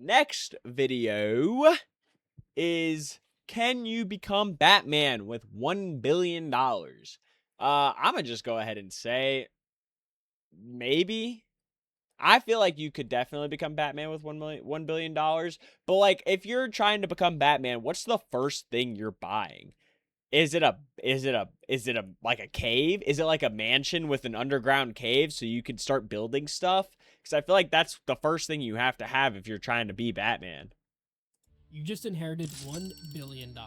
next video is, can you become Batman with $1 billion? I'm gonna just go ahead and say maybe. I feel like you could definitely become Batman with $1 billion. But like, if you're trying to become Batman, what's the first thing you're buying? Is it like a cave? Is it like a mansion with an underground cave so you can start building stuff? Because I feel like that's the first thing you have to have if you're trying to be Batman. You just inherited $1 billion.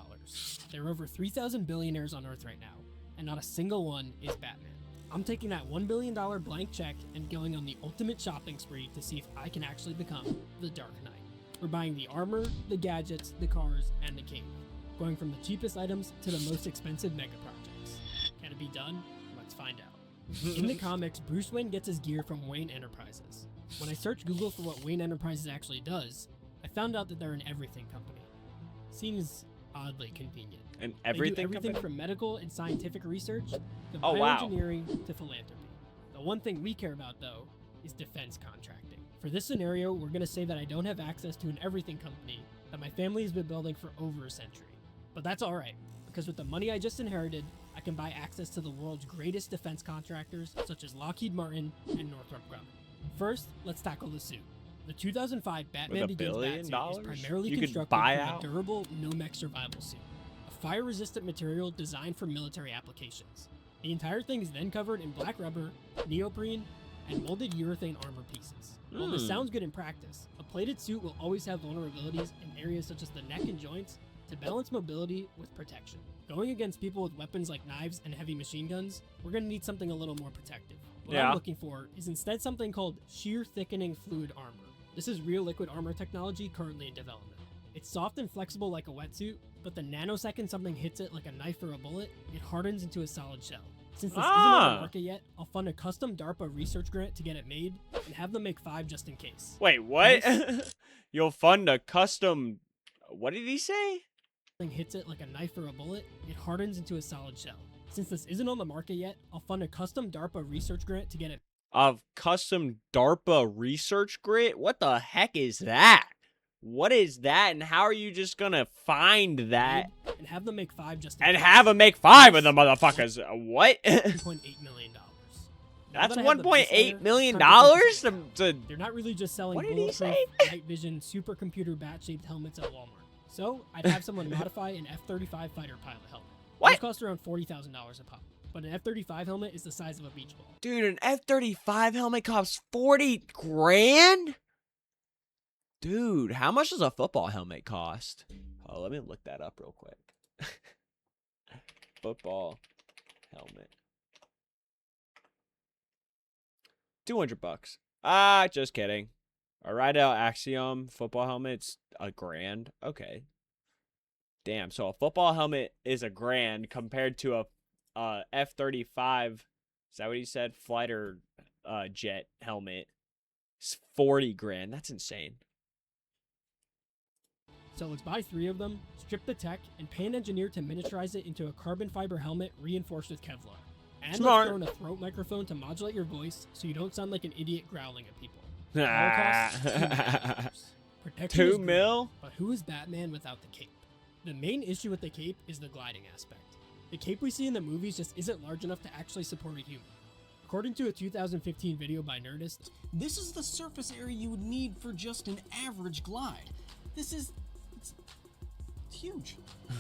There are over 3,000 billionaires on Earth right now, and not a single one is Batman. I'm taking that $1 billion blank check and going on the ultimate shopping spree to see if I can actually become the Dark Knight. We're buying the armor, the gadgets, the cars, and the cape. Going from the cheapest items to the most expensive mega projects. Can it be done? Let's find out. In the comics, Bruce Wayne gets his gear from Wayne Enterprises. When I searched Google for what Wayne Enterprises actually does, I found out that they're an everything company. Seems oddly convenient. An everything They do everything company? from medical and scientific research to Oh, wow. bioengineering to philanthropy. The one thing we care about, though, is defense contracting. For this scenario, we're going to say that I don't have access to an everything company that my family has been building for over a century. But that's alright, because with the money I just inherited, I can buy access to the world's greatest defense contractors, such as Lockheed Martin and Northrop Grumman. First, let's tackle the suit. The 2005 Batman With $1 Begins billion? Batsuit is primarily You could constructed buy from out? a durable Nomex survival suit, a fire-resistant material designed for military applications. The entire thing is then covered in black rubber, neoprene, and molded urethane armor pieces. While this sounds good in practice, a plated suit will always have vulnerabilities in areas such as the neck and joints to balance mobility with protection. Going against people with weapons like knives and heavy machine guns, we're going to need something a little more protective. What Yeah. I'm looking for is instead something called shear thickening fluid armor. This is real liquid armor technology currently in development. It's soft and flexible like a wetsuit, but the nanosecond something hits it like a knife or a bullet, it hardens into a solid shell. Since this isn't on the market yet, I'll fund a custom DARPA research grant to get it made, and have them make 5 just in case. Wait, what? You'll fund a custom... What did he say? Something hits it like a knife or a bullet, it hardens into a solid shell. Since this isn't on the market yet, I'll fund a custom DARPA research grant to get it Of custom DARPA research grant? What the heck is that? What is that, and how are you just gonna find that made, and have them make 5 just in and case. have them make 5 of the motherfuckers? What? $1.8 million. Now That's that I have the base $1.8 layer, million it's time to focus on to, the They're not really just selling What did he bulletproof, say? night vision, supercomputer bat-shaped helmets at Walmart. So, I'd have someone modify an F-35 fighter pilot helmet. What? Those cost around $40,000 a pop, but an F-35 helmet is the size of a beach ball. Dude, an F-35 helmet costs 40 grand? Dude, how much does a football helmet cost? Oh, let me look that up real quick. Football helmet. $200. Ah, just kidding. A Rydell Axiom football helmet's $1,000. Okay. Damn, so a football helmet is $1,000 compared to a F-35. Is that what he said? Fighter jet helmet. It's 40 grand. That's insane. So let's buy 3 of them, strip the tech, and pay an engineer to miniaturize it into a carbon fiber helmet reinforced with Kevlar. And Smart. let's throw in a throat microphone to modulate your voice so you don't sound like an idiot growling at people. All costs $2 million. Protection is 2 great, mil? but who is Batman without the cape? The main issue with the cape is the gliding aspect. The cape we see in the movies just isn't large enough to actually support a human. According to a 2015 video by Nerdist, This is the surface area you would need for just an average glide. It's huge.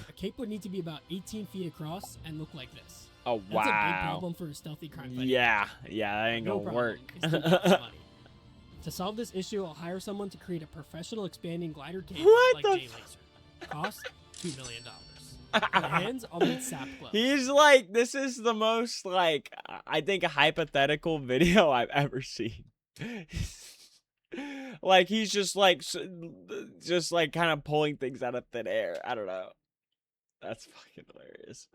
a cape would need to be about 18 feet across and look like this. Oh, That's a big wow. problem for a stealthy crime fighting Yeah, that ain't No gonna problem. work. It's the cost of money. To solve this issue, I'll hire someone to create a professional expanding glider cape What like the Jay Laser. Cost $2 million. For the hands, I'll need sap gloves. He's like, this is the most, like, I think, hypothetical video I've ever seen. Like, he's just like kind of pulling things out of thin air. I don't know. That's fucking hilarious.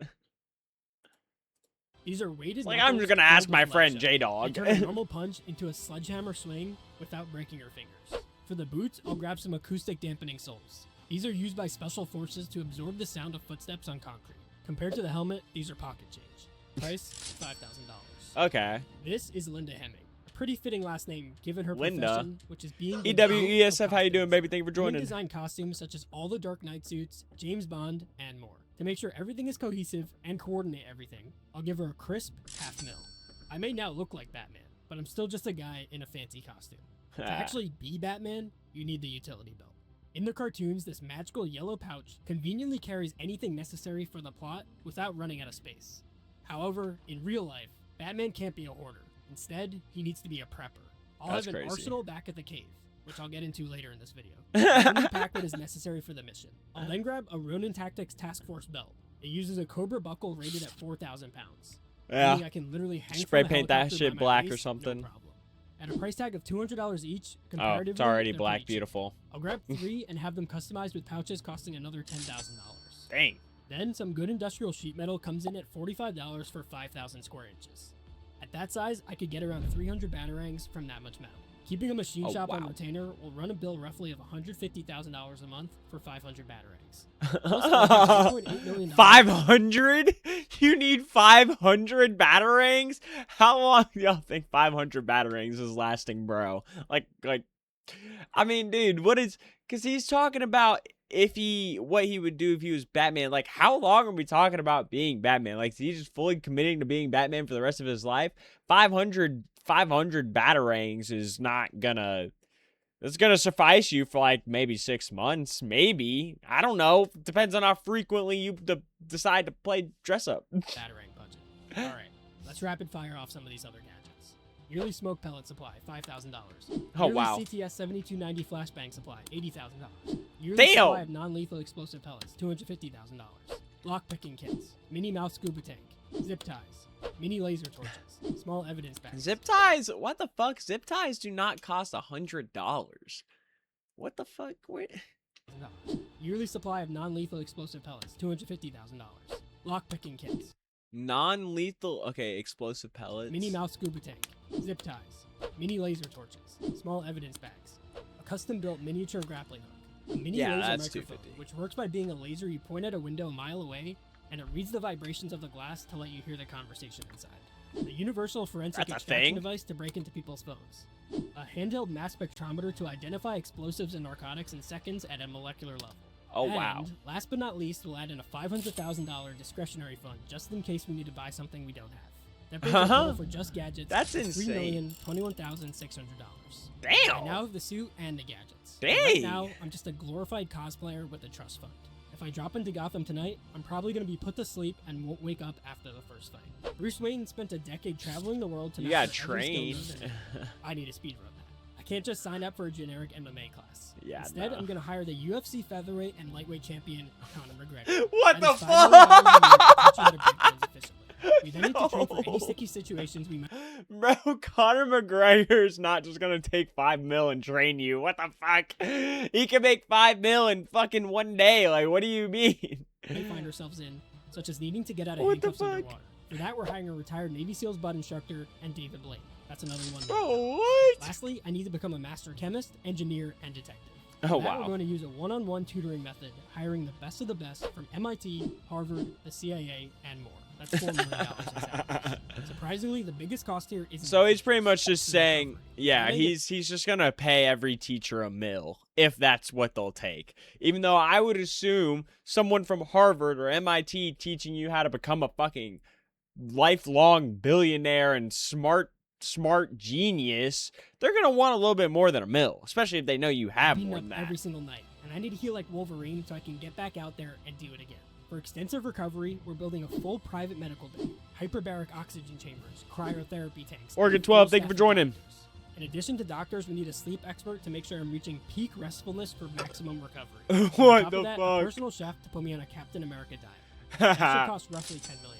These are weighted. It's like, I'm just gonna knuckles ask filled my with friend lead shell. J-Dog. They turn a normal punch into a sledgehammer swing without breaking your fingers. For the boots, I'll grab some acoustic dampening soles. These are used by special forces to absorb the sound of footsteps on concrete. Compared to the helmet, these are pocket change. Price, $5,000. Okay. This is Linda Hemming, a pretty fitting last name given her Linda. profession, which is being the EWESF, how you doing, costume baby? Thank you for designer. joining. Design costumes such as all the Dark Knight suits, James Bond, and more. To make sure everything is cohesive and coordinate everything, I'll give her a crisp $500,000. I may now look like Batman, but I'm still just a guy in a fancy costume. To actually be Batman, you need the utility belt. In the cartoons, this magical yellow pouch conveniently carries anything necessary for the plot without running out of space. However, in real life, Batman can't be a hoarder. Instead, he needs to be a prepper. I'll That's have an crazy. arsenal back at the cave, which I'll get into later in this video. I'll only pack what is necessary for the mission. I'll then grab a Ronin Tactics Task Force belt. It uses a Cobra buckle rated at 4,000 pounds. Yeah. Meaning I can literally hang Spray from a paint that helicopter shit by my black or waist, something. No problem. At a price tag of $200 each, Oh, comparatively, it's already they're black. pretty cheap. Beautiful. I'll grab 3 and have them customized with pouches costing another $10,000. Dang. Then some good industrial sheet metal comes in at $45 for 5,000 square inches. At that size, I could get around 300 batarangs from that much metal. Keeping a machine Oh, shop on wow. retainer will run a bill roughly of $150,000 a month for 500 batarangs. Plus, $1.8 million 500? You need 500 batarangs? How long do y'all think 500 batarangs is lasting, bro? Like, I mean, dude, because he's talking about what he would do if he was Batman. Like, how long are we talking about being Batman? Like, is he just fully committing to being Batman for the rest of his life? 500 batarangs is not gonna... It's gonna suffice you for like maybe 6 months, maybe. I don't know. Depends on how frequently you decide to play dress up. batarang budget. Alright, let's rapid fire off some of these other gadgets. Yearly smoke pellet supply, $5,000. Oh, Yearly wow. CTS 7290 flashbang supply, $80,000. Yearly Damn! supply of non-lethal explosive pellets, $250,000. Lockpicking kits, mini mouse scuba tank, zip ties, mini laser torches, small evidence bags. Zip ties? What the fuck? Zip ties do not cost $100. What the fuck? Wait. Yearly supply of non-lethal explosive pellets, $250,000. Lockpicking kits, Non-lethal. Okay, explosive pellets. mini mouse scuba tank, zip ties, mini laser torches, small evidence bags, a custom-built miniature grappling hook, a mini Yeah, laser that's microphone, $250. which works by being a laser you point at a window a mile away, and it reads the vibrations of the glass to let you hear the conversation inside. The universal forensic That's a extraction thing? device to break into people's phones. A handheld mass spectrometer to identify explosives and narcotics in seconds at a molecular level. Oh, wow. And, last but not least, we'll add in a $500,000 discretionary fund just in case we need to buy something we don't have. That brings the total for just gadgets That's to insane. $3,021,600. I Damn. now have the suit and the gadgets. Dang. Right now, I'm just a glorified cosplayer with a trust fund. If I drop into Gotham tonight, I'm probably going to be put to sleep and won't wake up after the first fight. Bruce Wayne spent a decade traveling the world to You gotta master every skill train. known, and I need to speedrun that. I can't just sign up for a generic MMA class. Yeah, Instead, no. I'm going to hire the UFC featherweight and lightweight champion, Conor McGregor. What That the is $5 million a year to teach you how to break guns efficiently. We then need to train for any No. sticky situations we might. Bro, Conor McGregor's not just gonna take $5 million and train you. What the fuck? He can make $5 million in fucking one day. Like, what do you mean? may find ourselves in, such as needing to get out of What the handcuffs fuck? underwater. For that, we're hiring a retired Navy SEALs butt instructor and David Blaine. That's another one. Bro, what? Lastly, I need to become a master chemist, engineer, and detective. Oh, For that, wow. We're going to use a one-on-one tutoring method, hiring the best of the best from MIT, Harvard, the CIA, and more. That's $4 million in salary. Surprisingly, the biggest cost here is. So he's pretty much just the saying, recovery. yeah, They he's just gonna pay every teacher $1 million if that's what they'll take. Even though I would assume someone from Harvard or MIT teaching you how to become a fucking lifelong billionaire and smart genius, they're gonna want a little bit more than $1 million, especially if they know you have beating more up than that. every single night, and I need to heal like Wolverine so I can get back out there and do it again. For extensive recovery, we're building a full private medical bay, hyperbaric oxygen chambers, cryotherapy tanks. Oregon and 12, full thank you for staff of joining. doctors. In addition to doctors, we need a sleep expert to make sure I'm reaching peak restfulness for maximum recovery. And on What top the of that, fuck? A personal chef to put me on a Captain America diet. That should cost roughly $10 million.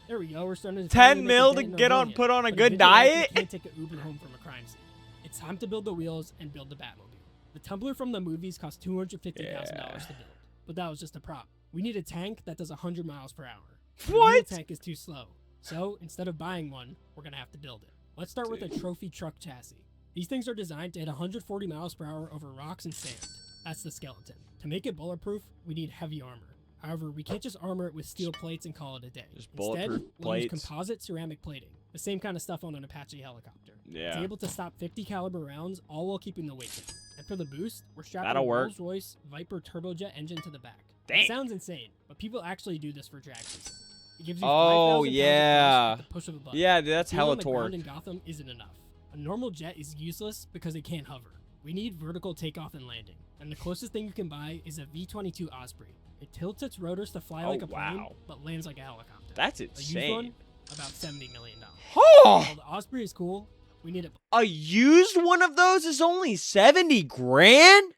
There we go. We're starting to 10 finally make a mil dent to in our get on, million. put on a But good vigilante diet? can't take an Uber home from a crime scene. It's time to build the wheels and build the Batmobile. The tumbler from the movies cost $250,000 Yeah. to build, but that was just a prop. We need a tank that does 100 miles per hour. What? The real tank is too slow, so instead of buying one, we're gonna have to build it. Let's start with a trophy truck chassis. These things are designed to hit 140 miles per hour over rocks and sand. That's the skeleton. To make it bulletproof, we need heavy armor. However, we can't just armor it with steel plates and call it a day. Just Instead, bulletproof we'll use plates. composite ceramic plating, the same kind of stuff on an Apache helicopter. It's Yeah. able to stop 50 caliber rounds, all while keeping the weight down. And for the boost, we're strapping That'll a work. Rolls-Royce Viper turbojet engine to the back. Dang. It sounds insane, but people actually do this for drag racing. It gives you Oh, 5,000 pounds of yeah. thrust at the push of a button. Yeah, dude, that's Fuel hella on the ground torque. in Gotham isn't enough. A normal jet is useless because it can't hover. We need vertical takeoff and landing, and the closest thing you can buy is a V-22 Osprey. It tilts its rotors to fly Oh, like a plane, wow. but lands like a helicopter. That's A used insane. one, about $70 million. Oh, While the Osprey is cool, we need it. a used one of those is only 70 grand?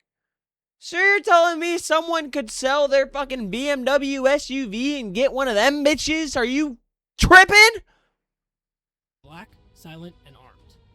So you're telling me someone could sell their fucking BMW SUV and get one of them bitches? Are you tripping? Black, silent, and armed.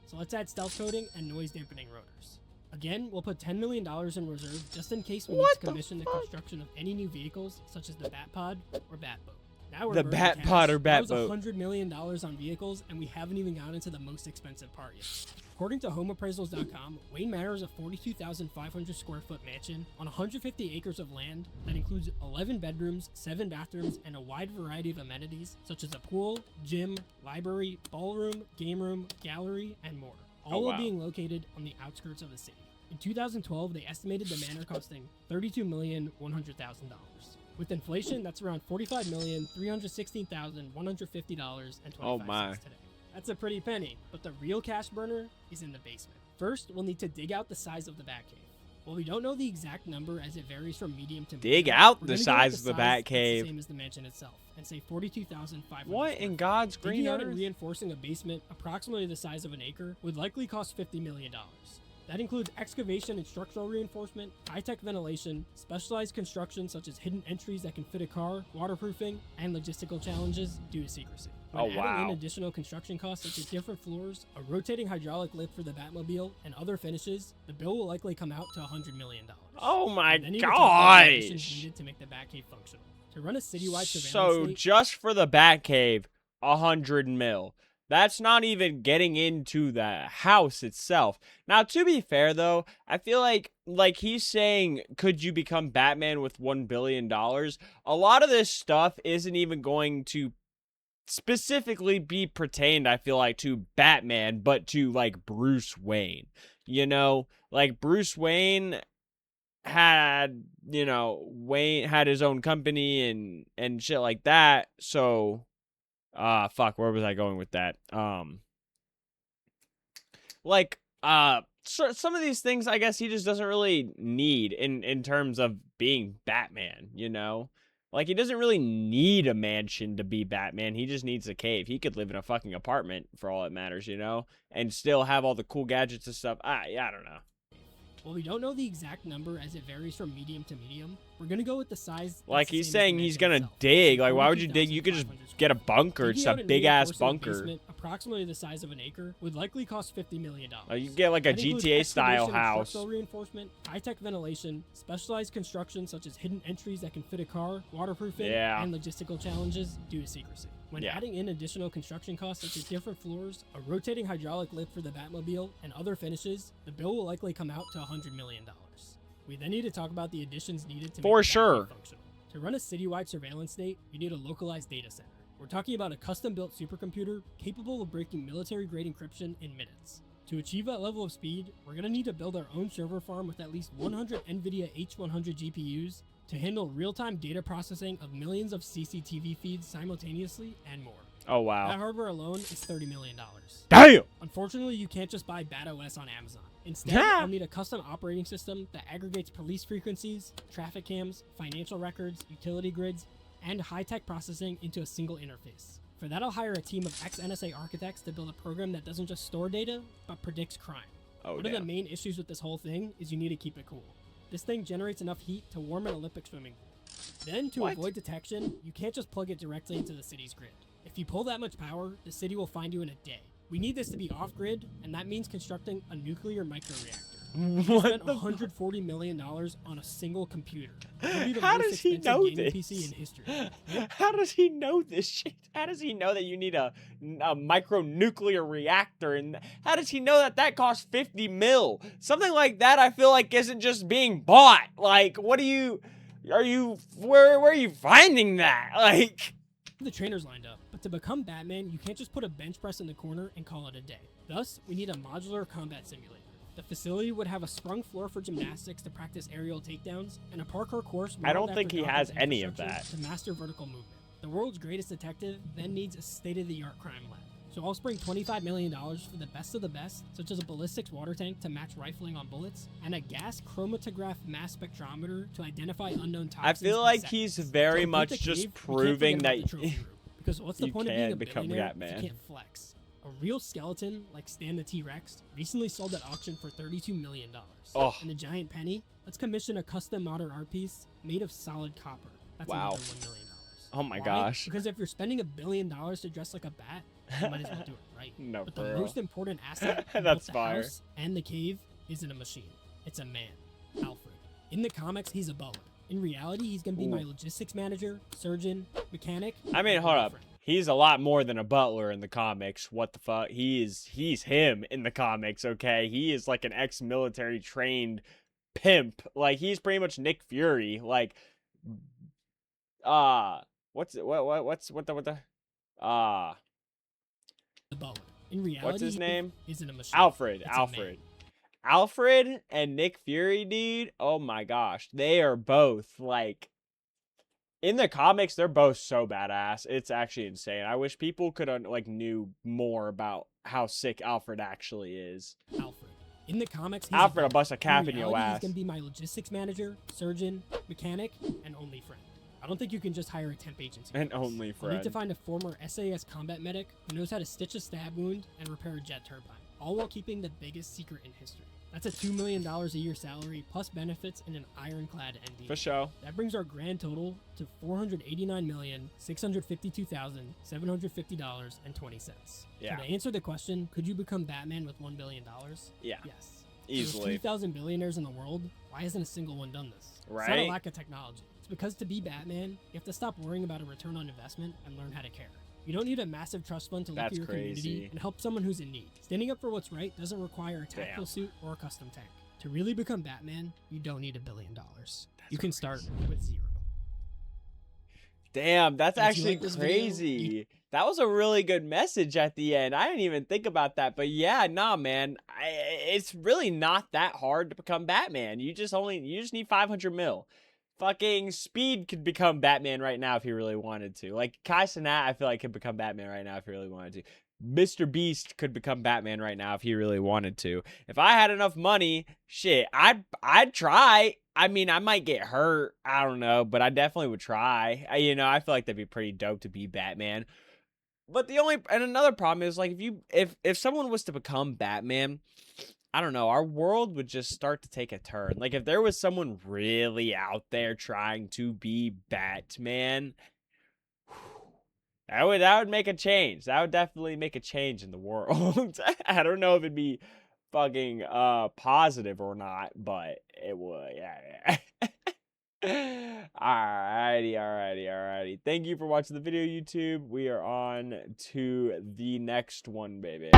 So let's add stealth coating and noise dampening rotors. Again, we'll put $10 million in reserve just in case we need What to the commission the fuck? construction of any new vehicles, such as the Batpod or Batboat. Now we're The burning Batpod cash. or That was Batboat. $100 million on vehicles, and we haven't even gotten into the most expensive part yet. According to HomeAppraisals.com, Wayne Manor is a 42,500 square foot mansion on 150 acres of land that includes 11 bedrooms, 7 bathrooms, and a wide variety of amenities such as a pool, gym, library, ballroom, game room, gallery, and more, all while wow. being located on the outskirts of the city. In 2012, they estimated the manor costing $32,100,000. With inflation, that's around $45,316,150.25 Oh my. today. That's a pretty penny, but the real cash burner is in the basement. First, we'll need to dig out the size of the Batcave. While we don't know the exact number as it varies from medium to Dig medium, out we're the gonna go size with of the that's Batcave. the same as the mansion itself, and say 42,500. What square in feet. God's green Digging out and earth? reinforcing a basement approximately the size of an acre would likely cost $50 million. That includes excavation and structural reinforcement, high-tech ventilation, specialized construction such as hidden entries that can fit a car, waterproofing, and logistical challenges due to secrecy. When Oh, adding wow. in additional construction costs such as different floors, a rotating hydraulic lift for the Batmobile, and other finishes, the bill will likely come out to $100 million. Oh my We then need to talk about the additions gosh. needed to make the Batcave functional. To run a citywide surveillance So state, just for the Batcave, 100 mil. That's not even getting into the house itself. Now, to be fair though, I feel like he's saying, could you become Batman with $1 billion? A lot of this stuff isn't even going to specifically be pertained, I feel like, to Batman, but to like Bruce Wayne. You know, like Bruce Wayne had, Wayne had his own company and shit like that. So fuck, where was I going with that? So some of these things I guess he just doesn't really need in terms of being Batman, you know? Like, he doesn't really need a mansion to be Batman. He just needs a cave. He could live in a fucking apartment for all it matters, you know? And still have all the cool gadgets and stuff. I don't know. while we don't know the exact number as it varies from medium to medium, we're gonna go with the size. that's Like, the he's same as saying the he's mansion gonna itself. dig. Like, why would you dig? You could just 42,500 get a bunker. It's Digging a out and big ass reinforcing a bunker. basement, approximately the size of an acre, would likely cost $50 million. You get like a That includes GTA style excavation and house. structural reinforcement, high-tech ventilation, specialized construction such as hidden entries that can fit a car, waterproofing, Yeah. and logistical challenges due to secrecy. When Yeah. adding in additional construction costs such as different floors, a rotating hydraulic lift for the Batmobile, and other finishes, the bill will likely come out to $100 million. We then need to talk about the additions needed to For make the sure. Batcave functional. To run a citywide surveillance state, you need a localized data center. We're talking about a custom-built supercomputer capable of breaking military-grade encryption in minutes. To achieve that level of speed, we're going to need to build our own server farm with at least 100 NVIDIA H100 GPUs to handle real-time data processing of millions of CCTV feeds simultaneously and more. Oh That wow. hardware alone is $30 million. Damn. Unfortunately, you can't just buy BatOS on Amazon. Instead, Yeah. you'll need a custom operating system that aggregates police frequencies, traffic cams, financial records, utility grids, and high-tech processing into a single interface. For that, I'll hire a team of ex-NSA architects to build a program that doesn't just store data, but predicts crime. Oh One of the damn. main issues with this whole thing is you need to keep it cool. This thing generates enough heat to warm an Olympic swimming pool. Then, to What? avoid detection, you can't just plug it directly into the city's grid. If you pull that much power, the city will find you in a day. We need this to be off-grid, and that means constructing a nuclear microreactor. We What spent the? $140 million on a single computer. It'll be the How most does he expensive know gaming this? PC in history. How does he know this shit? How does he know that you need a micronuclear reactor? And how does he know that that costs 50 mil? Something like that I feel like isn't just being bought. Like, what do you... where are you finding that? Like, The trainers lined up, but to become Batman, you can't just put a bench press in the corner and call it a day. Thus, we need a modular combat simulator. The facility would have a sprung floor for gymnastics to practice aerial takedowns, and a parkour course. I don't modeled think after he has Gotham's any of that. infrastructure to master vertical movement. The world's greatest detective then needs a state-of-the-art crime lab. So I'll spring $25 million for the best of the best, such as a ballistics water tank to match rifling on bullets, and a gas chromatograph mass spectrometer to identify unknown toxins. I feel in like seconds. he's To very complete much the just cave, we can't proving forget about that the trophy room, because what's the you point of being can a become billionaire if Batman. you can't flex? A real skeleton like Stan the T-Rex recently sold at auction for $32 million. Oh. And a giant penny? Let's commission a custom modern art piece made of solid copper. That's Wow. another $1 million. Oh my Why? gosh. Because if you're spending $1 billion to dress like a bat, you might as well do it right. No, But for the real. most important asset of That's both the fire. house and the cave isn't a machine. It's a man, Alfred. In the comics, he's a butler. In reality, he's gonna be my Ooh. logistics manager, surgeon, mechanic. I mean, and hold up. girlfriend. He's a lot more than a butler in the comics. What the fuck? He's him in the comics, okay? He is like an ex-military trained pimp. Like, he's pretty much Nick Fury. Like, what's the The butler. In reality, what's his he name? isn't a machine. Alfred. It's a man. Alfred and Nick Fury, dude. Oh my gosh. They are both like in the comics, they're both so badass. It's actually insane. I wish people could knew more about how sick Alfred actually is. Alfred. In the comics, he's Alfred will a butler. bust a cap in your reality, ass. He's gonna be my logistics manager, surgeon, mechanic, and only friend. I don't think you can just hire a temp agency. for And this. only I'll need to friend. find a former SAS combat medic who knows how to stitch a stab wound and repair a jet turbine, all while keeping the biggest secret in history. That's a $2 million a year salary plus benefits and an ironclad NDA. For sure. That brings our grand total to $489,652,750.20. Yeah. So to answer the question, could you become Batman with $1 billion? Yeah. Yes. Easily. There's 3,000 billionaires in the world. Why hasn't a single one done this? It's not Right? a lack of technology. It's because to be Batman, you have to stop worrying about a return on investment and learn how to care. You don't need a massive trust fund to look at That's your crazy. community and help someone who's in need. Standing up for what's right doesn't require a tactical suit or a custom tank. To really become Batman, you don't need $1 billion. You can start with zero. Damn, that's If you actually like this video, crazy. That was a really good message at the end. I didn't even think about that. But yeah, nah, man. It's really not that hard to become Batman. You just need 500 mil. Fucking Speed could become Batman right now if he really wanted to. Like, Kai Cenat, I feel like could become Batman right now if he really wanted to. Mr. Beast could become Batman right now if he really wanted to. If I had enough money, shit, I'd try. I mean, I might get hurt. I don't know, but I definitely would try. I feel like that'd be pretty dope to be Batman. But another problem is like if someone was to become Batman, I don't know, our world would just start to take a turn. Like if there was someone really out there trying to be Batman, that would make a change. That would definitely make a change in the world. I don't know if it'd be fucking positive or not, but it would. Yeah. Alrighty. Thank you for watching the video, YouTube. We are on to the next one, baby.